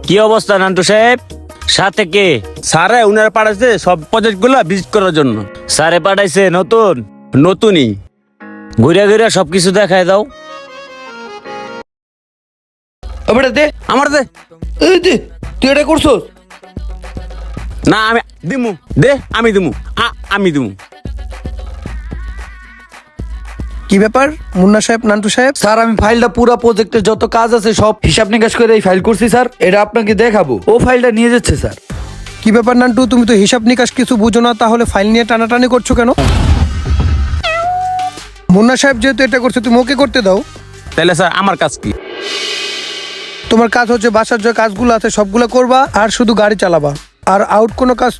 কি অবস্থা নান্টু সাহেব? সাথে কে? স্যারে উনারা পাঠাইছে সব প্রজেক্ট গুলা ভিজিট করার জন্য। স্যারে পাঠাইছে নতুন? নতুনই। ঘুরে ঘুরে সবকিছু দেখায় দাও। এবারে দে আমার দে। এই দে, তুই এটা করছস? না আমি দিমু, দে আমি দিমু, আমি দিমু। কি ব্যাপার মুন্না সাহেব, নান্টু সাহেব? স্যার আমি ফাইলটা পুরো প্রজেক্টের যত কাজ আছে সব হিসাব নিকাশ করে এই ফাইল করছি স্যার, এটা আপনাকে দেখাবো। ও ফাইলটা নিয়ে যাচ্ছে স্যার। কি ব্যাপার নান্টু, তুমি তো হিসাব নিকাশ কিছু বুঝো না, তাহলে ফাইল নিয়ে টানাটানি করছো কেন? মুন্না সাহেব যেহেতু এটা করছে, তুমি ওকে করতে দাও। তাহলে স্যার আমার কাজ কি? তোমার কাজ হচ্ছে বাসার যে কাজগুলো আছে সবগুলো করবা, আর শুধু গাড়ি চালাবা। আর আউট কোনো কাজ